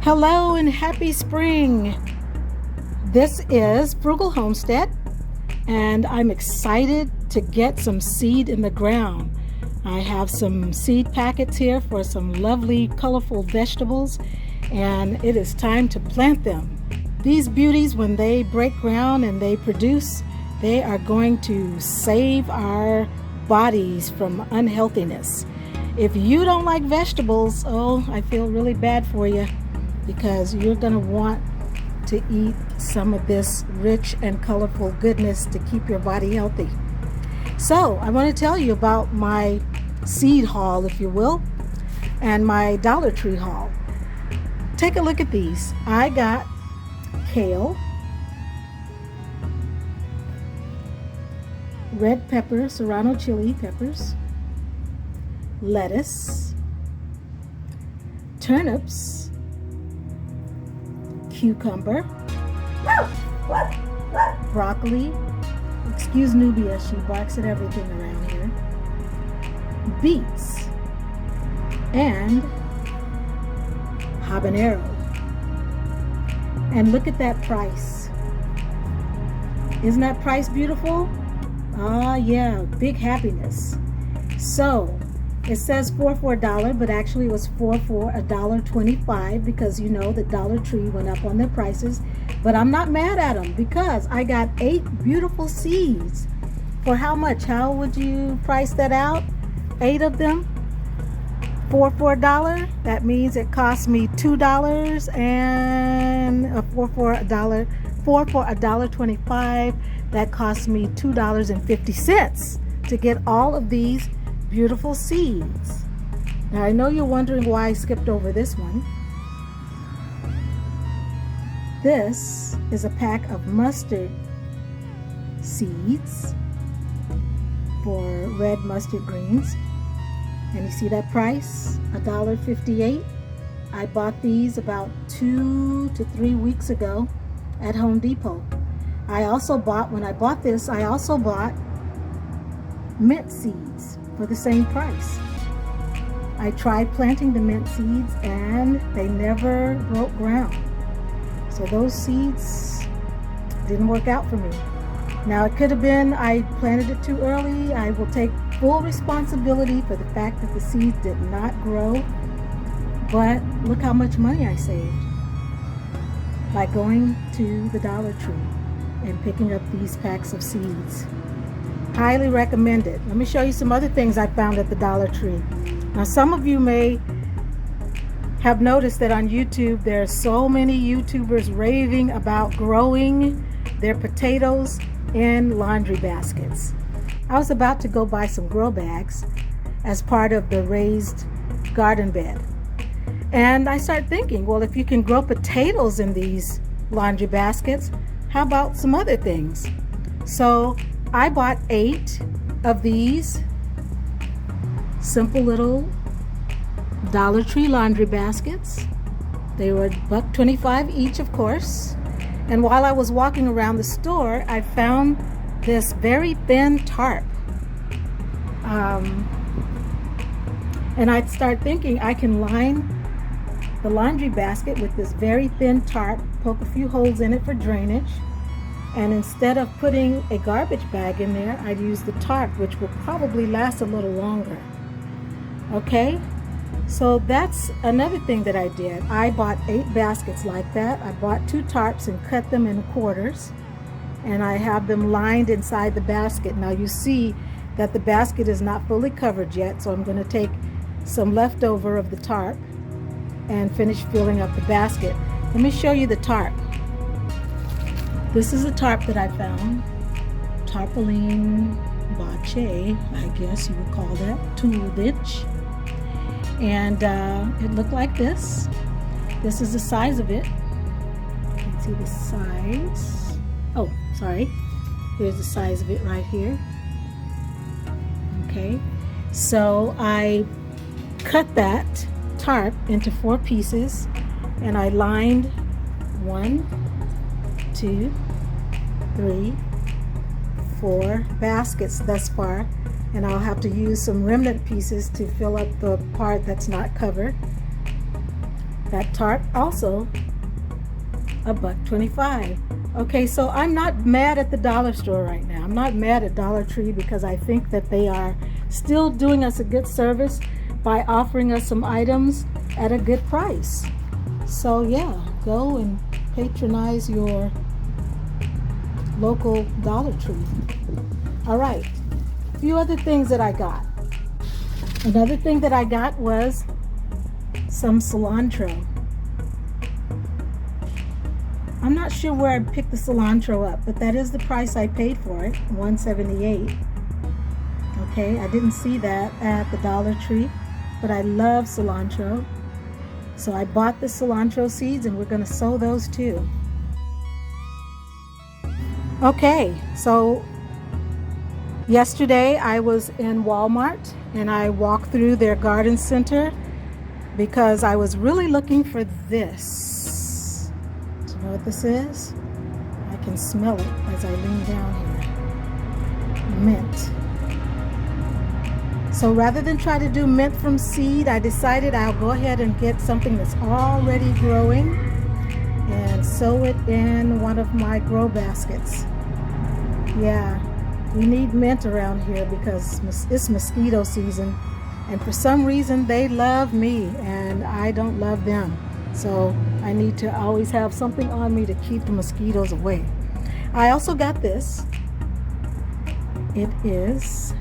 Hello and happy spring. This is Frugal Homestead and I'm excited to get some seed in the ground. I have some seed packets here for some lovely colorful vegetables and it is time to plant them. These beauties, when they break ground and they produce, they are going to save our bodies from unhealthiness. If you don't like vegetables, oh, I feel really bad for you, because you're going to want to eat some of this rich and colorful goodness to keep your body healthy. So I want to tell you about my seed haul, if you will, and my Dollar Tree haul. Take a look at these. I got kale, red pepper, serrano chili peppers, lettuce, turnips, cucumber, broccoli, excuse Nubia, she barks at everything around here, beets, and habanero. And look at that price. Isn't that price beautiful? Ah, yeah, big happiness. So it says 4 for $1, but actually it was 4 for $1.25, because you know the Dollar Tree went up on their prices. But I'm not mad at them, because I got 8 beautiful seeds. For how much? How would you price that out? 8 of them, 4 for $1. That means it cost me $2, and 4 for $1.25. That cost me $2.50 to get all of these beautiful seeds. Now I know you're wondering why I skipped over this one. This is a pack of mustard seeds for red mustard greens. And you see that price? $1.58. I bought these about 2 to 3 weeks ago at Home Depot. I also bought, when I bought this, I also bought mint seeds for the same price. I tried planting the mint seeds and they never broke ground. So those seeds didn't work out for me. Now it could have been I planted it too early. I will take full responsibility for the fact that the seeds did not grow. But look how much money I saved by going to the Dollar Tree and picking up these packs of seeds. Highly recommend it. Let me show you some other things I found at the Dollar Tree. Now some of you may have noticed that on YouTube there are so many YouTubers raving about growing their potatoes in laundry baskets. I was about to go buy some grow bags as part of the raised garden bed. And I started thinking, well, if you can grow potatoes in these laundry baskets, how about some other things? So I bought 8 of these simple little Dollar Tree laundry baskets. They were $1.25 each, of course. And while I was walking around the store, I found this very thin tarp. And I'd start thinking I can line the laundry basket with this very thin tarp, poke a few holes in it for drainage. And instead of putting a garbage bag in there, I'd use the tarp, which will probably last a little longer. Okay, so that's another thing that I did. I bought 8 baskets like that. I bought 2 tarps and cut them in quarters, and I have them lined inside the basket. Now you see that the basket is not fully covered yet, so I'm going to take some leftover of the tarp and finish filling up the basket. Let me show you the tarp. This is a tarp that I found, tarpaulin bache, I guess you would call that, 2-inch. And it looked like this. This is the size of it. You can see the size. Oh, sorry. Here's the size of it right here. Okay, so I cut that tarp into 4 pieces and I lined 1, 2, 3, 4 baskets thus far, and I'll have to use some remnant pieces to fill up the part that's not covered. That tarp also $1.25. Okay, so I'm not mad at the dollar store right now. I'm not mad at Dollar Tree because I think that they are still doing us a good service by offering us some items at a good price. So yeah, go and patronize your local Dollar Tree. All right, a few other things that I got. Another thing that I got was some cilantro. I'm not sure where I picked the cilantro up, but that is the price I paid for it, $1.78. Okay, I didn't see that at the Dollar Tree, but I love cilantro. So I bought the cilantro seeds and we're going to sow those too. Okay, so yesterday I was in Walmart and I walked through their garden center because I was really looking for this. Do you know what this is? I can smell it as I lean down here. Mint. So rather than try to do mint from seed, I decided I'll go ahead and get something that's already growing and sow it in one of my grow baskets. Yeah, we need mint around here because it's mosquito season, and for some reason they love me and I don't love them. So I need to always have something on me to keep the mosquitoes away. I also got this. It is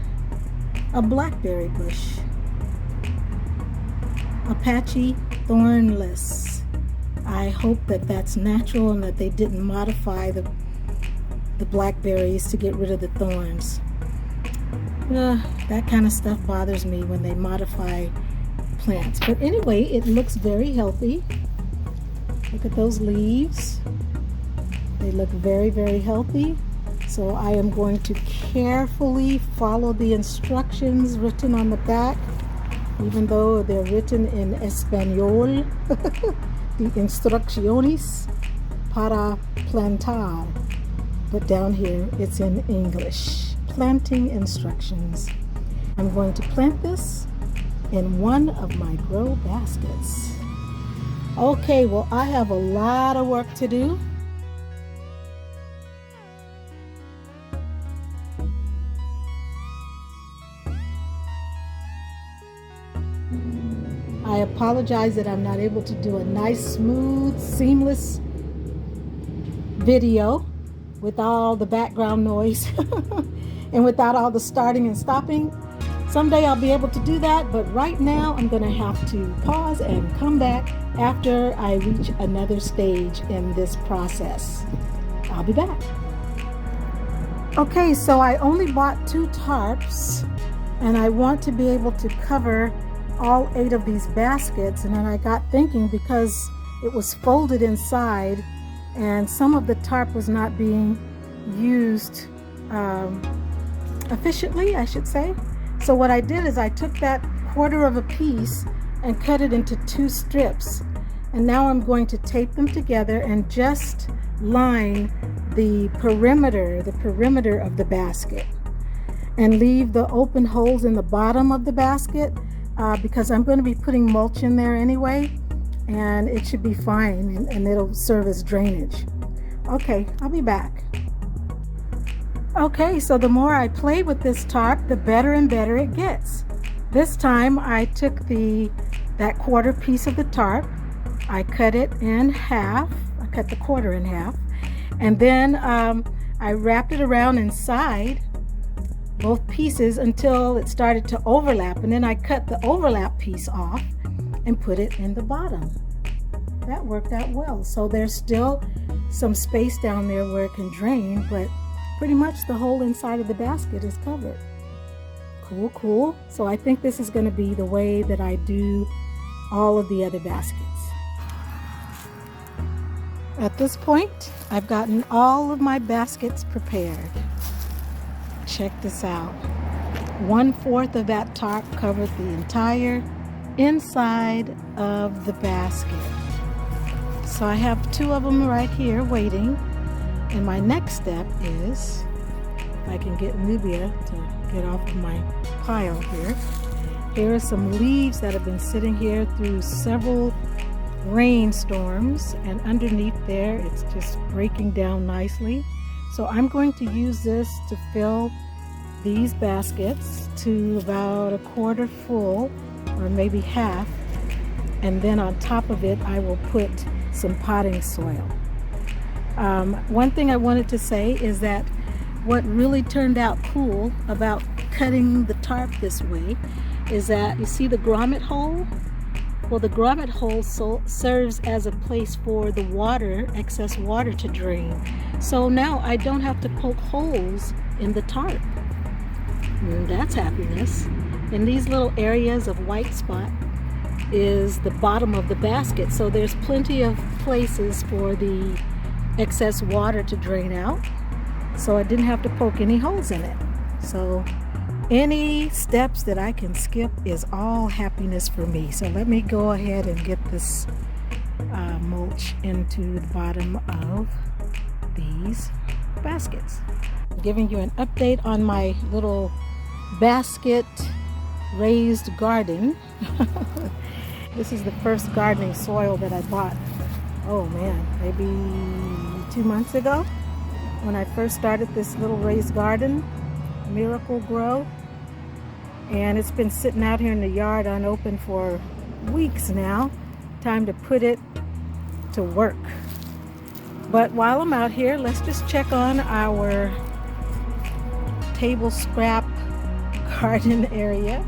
a blackberry bush, Apache thornless. I hope that that's natural and that they didn't modify the blackberries to get rid of the thorns. That kind of stuff bothers me when they modify plants. But anyway, it looks very healthy. Look at those leaves. They look very, very healthy. So I am going to carefully follow the instructions written on the back, even though they're written in Espanol. The instrucciones para plantar. But down here it's in English. Planting instructions. I'm going to plant this in one of my grow baskets. Okay, well, I have a lot of work to do. I apologize that I'm not able to do a nice, smooth, seamless video with all the background noise and without all the starting and stopping. Someday I'll be able to do that, but right now I'm going to have to pause and come back after I reach another stage in this process. I'll be back. Okay, so I only bought 2 tarps and I want to be able to cover all 8 of these baskets, and then I got thinking because it was folded inside and some of the tarp was not being used efficiently, I should say. So what I did is I took that 1/4 of a piece and cut it into 2 strips, and now I'm going to tape them together and just line the perimeter of the basket and leave the open holes in the bottom of the basket because I'm going to be putting mulch in there anyway, and it should be fine and it'll serve as drainage. Okay, I'll be back. Okay, so the more I play with this tarp, the better and better it gets. This time I took that 1/4 piece of the tarp, I cut it in half, I cut the 1/4 in half, and then I wrapped it around inside both pieces until it started to overlap, and then I cut the overlap piece off and put it in the bottom. That worked out well. So there's still some space down there where it can drain, but pretty much the whole inside of the basket is covered. Cool, cool. So I think this is going to be the way that I do all of the other baskets. At this point, I've gotten all of my baskets prepared. Check this out. 1/4 of that tarp covered the entire inside of the basket. So I have 2 of them right here waiting. And my next step is, if I can get Nubia to get off of my pile here. Here are some leaves that have been sitting here through several rainstorms, and underneath there it's just breaking down nicely. So I'm going to use this to fill these baskets to about a quarter full, or maybe half, and then on top of it I will put some potting soil. One thing I wanted to say is that what really turned out cool about cutting the tarp this way is that you see the grommet hole? Well, the grommet hole serves as a place for the water, excess water, to drain. So now I don't have to poke holes in the tarp. That's happiness. And these little areas of white spot is the bottom of the basket. So there's plenty of places for the excess water to drain out. So I didn't have to poke any holes in it. So any steps that I can skip is all happiness for me. So let me go ahead and get this mulch into the bottom of these baskets. I'm giving you an update on my little basket raised garden. This is the first gardening soil that I bought, oh man, maybe 2 months ago when I first started this little raised garden, Miracle Grow. And it's been sitting out here in the yard unopened for weeks now. Time to put it to work. But while I'm out here, let's just check on our table scrap garden area.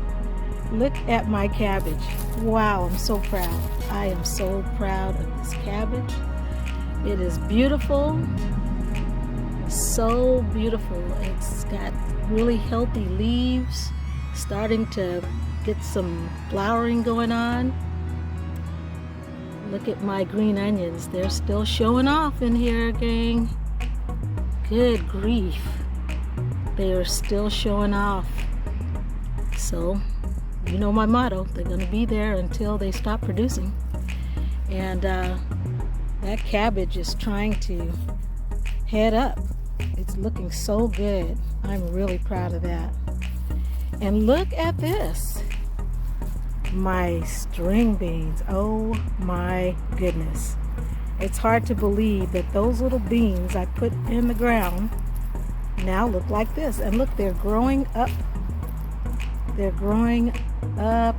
Look at my cabbage. Wow, I'm so proud. I am so proud of this cabbage. It is beautiful. So beautiful. It's got really healthy leaves, starting to get some flowering going on. Look at my green onions. They're still showing off in here, gang. Good grief. They are still showing off. So, you know my motto. They're going to be there until they stop producing. And that cabbage is trying to head up. It's looking so good. I'm really proud of that. And look at this. My string beans. Oh my goodness. It's hard to believe that those little beans I put in the ground now look like this. And look, they're growing up. They're growing up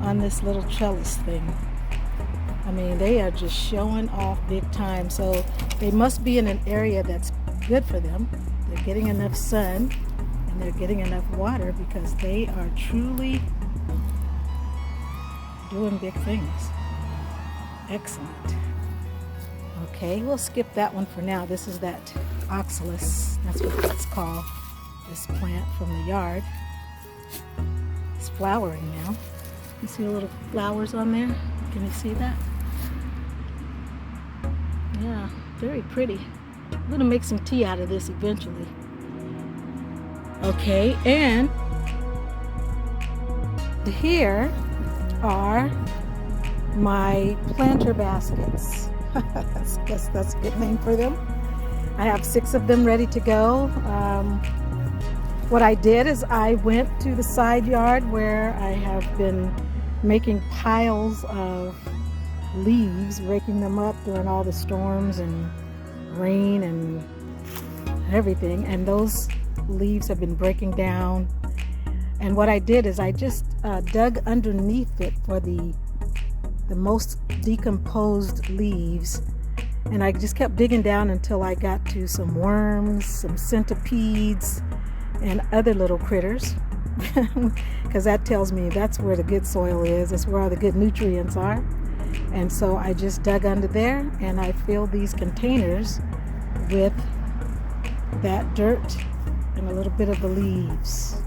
on this little trellis thing. I mean, they are just showing off big time. So they must be in an area that's good for them. They're getting enough sun and they're getting enough water, because they are truly doing big things. Excellent. Okay, we'll skip that one for now. This is that oxalis. That's what it's called. This plant from the yard. It's flowering now. You see the little flowers on there? Can you see that? Yeah, very pretty. I'm gonna make some tea out of this eventually. Okay, and here are my planter baskets. I guess that's a good name for them. I have 6 of them ready to go. What I did is I went to the side yard where I have been making piles of leaves, raking them up during all the storms and rain and everything, and those leaves have been breaking down. And what I did is I just dug underneath it for the most decomposed leaves, and I just kept digging down until I got to some worms, some centipedes, and other little critters, because that tells me that's where the good soil is. That's where all the good nutrients are. And so I just dug under there and I filled these containers with that dirt and a little bit of the leaves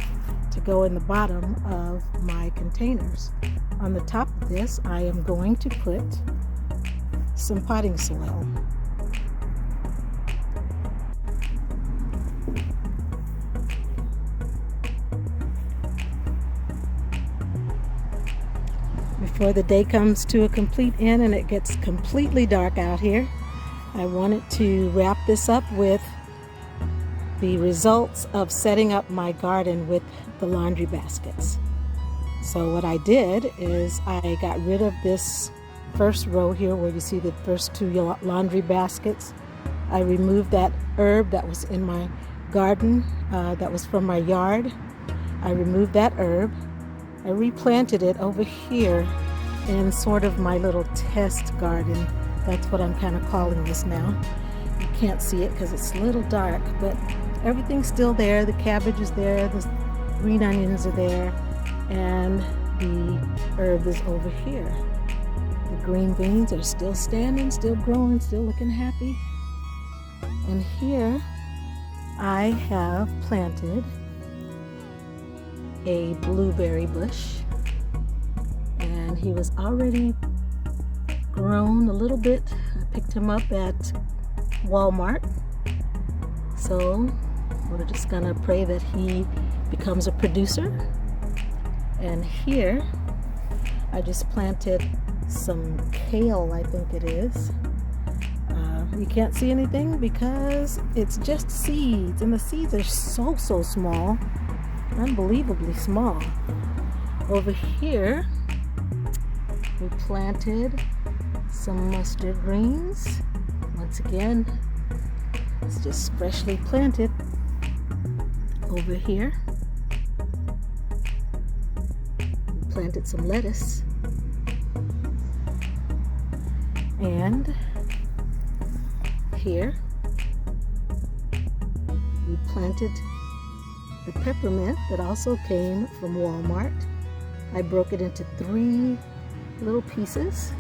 to go in the bottom of my containers. On the top of this, I am going to put some potting soil. Before the day comes to a complete end and it gets completely dark out here, I wanted to wrap this up with the results of setting up my garden with the laundry baskets. So what I did is I got rid of this first row here where you see the first two laundry baskets. I removed that herb that was in my garden, that was from my yard. I removed that herb. I replanted it over here in sort of my little test garden. That's what I'm kind of calling this now. You can't see it because it's a little dark, but everything's still there. The cabbage is there, the green onions are there, and the herb is over here. The green beans are still standing, still growing, still looking happy. And here I have planted a blueberry bush, and he was already grown a little bit. I picked him up at Walmart, so we're just gonna pray that he becomes a producer. And here I just planted some kale, I think it is. You can't see anything because it's just seeds, and the seeds are so small, unbelievably small. Over here we planted some mustard greens. Once again, it's just freshly planted. Over here we planted some lettuce, and here we planted the peppermint that also came from Walmart. I broke it into 3 little pieces,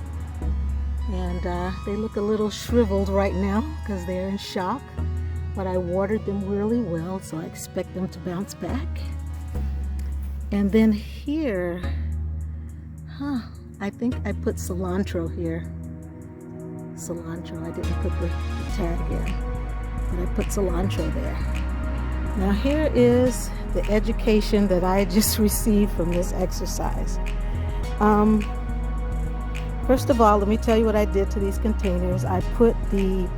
and they look a little shriveled right now because they're in shock, but I watered them really well, so I expect them to bounce back. And then here, I think I put cilantro here. Cilantro, I didn't put the tag in, but I put cilantro there. Now here is the education that I just received from this exercise. First of all, let me tell you what I did to these containers. I put the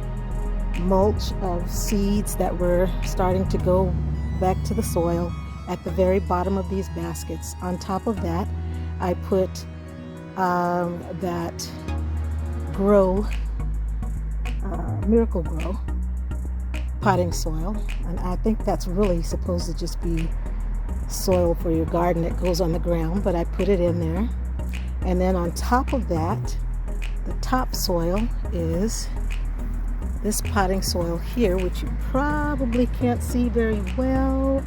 mulch of seeds that were starting to go back to the soil at the very bottom of these baskets. On top of that, I put that Miracle Grow potting soil, and I think that's really supposed to just be soil for your garden that goes on the ground, but I put it in there. And then on top of that, the topsoil is this potting soil here, which you probably can't see very well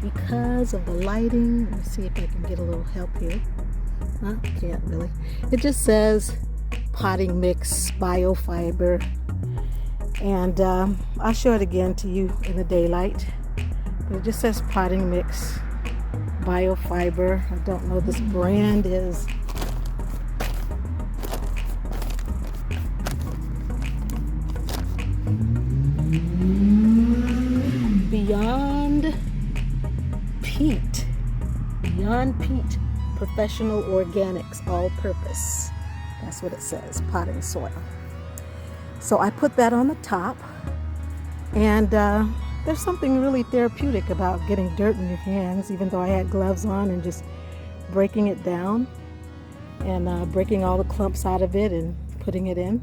because of the lighting. Let me see if I can get a little help here. Can't really. It just says potting mix biofiber, and I'll show it again to you in the daylight, but it just says potting mix biofiber. I don't know, this brand is Beyond Peat Professional Organics All-Purpose. That's what it says, potting soil. So I put that on the top, and there's something really therapeutic about getting dirt in your hands, even though I had gloves on, and just breaking it down and breaking all the clumps out of it and putting it in.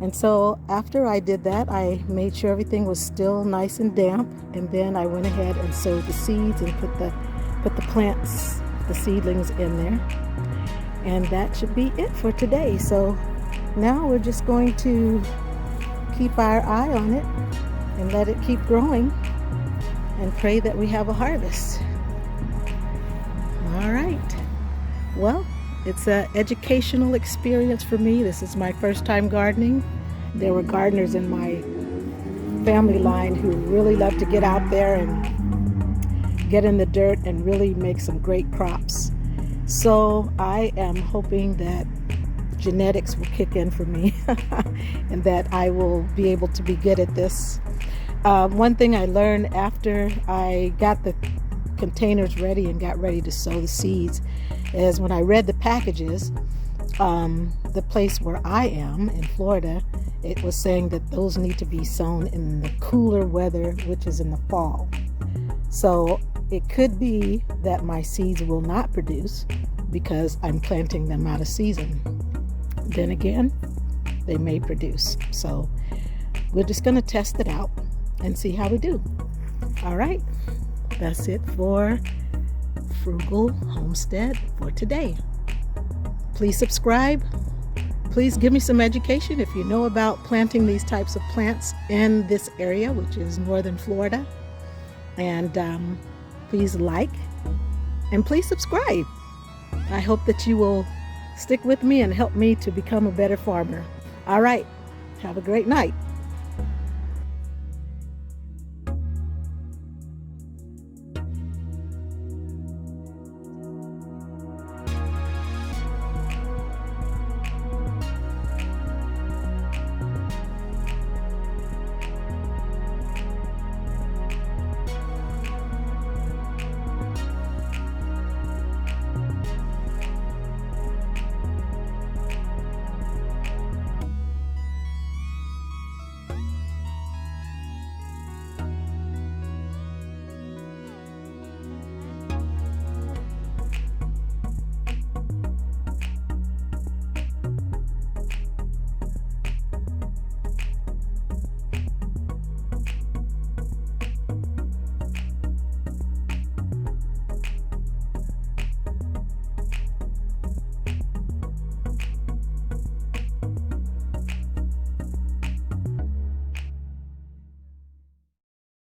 And so after I did that, I made sure everything was still nice and damp, and then I went ahead and sowed the seeds and put the plants, the seedlings in there. And that should be it for today. So now we're just going to keep our eye on it and let it keep growing and pray that we have a harvest. All right. Well, it's an educational experience for me. This is my first time gardening. There were gardeners in my family line who really love to get out there and get in the dirt and really make some great crops. So I am hoping that genetics will kick in for me and that I will be able to be good at this. One thing I learned after I got the containers ready and got ready to sow the seeds is when I read the packages, the place where I am in Florida, it was saying that those need to be sown in the cooler weather, which is in the fall. So It could be that my seeds will not produce because I'm planting them out of season. Then again, they may produce. So we're just going to test it out and see how we do. All right, that's it for Frugal Homestead for today. Please subscribe. Please give me some education if you know about planting these types of plants in this area, which is northern Florida. And please like and please subscribe. I hope that you will stick with me and help me to become a better farmer. All right, have a great night.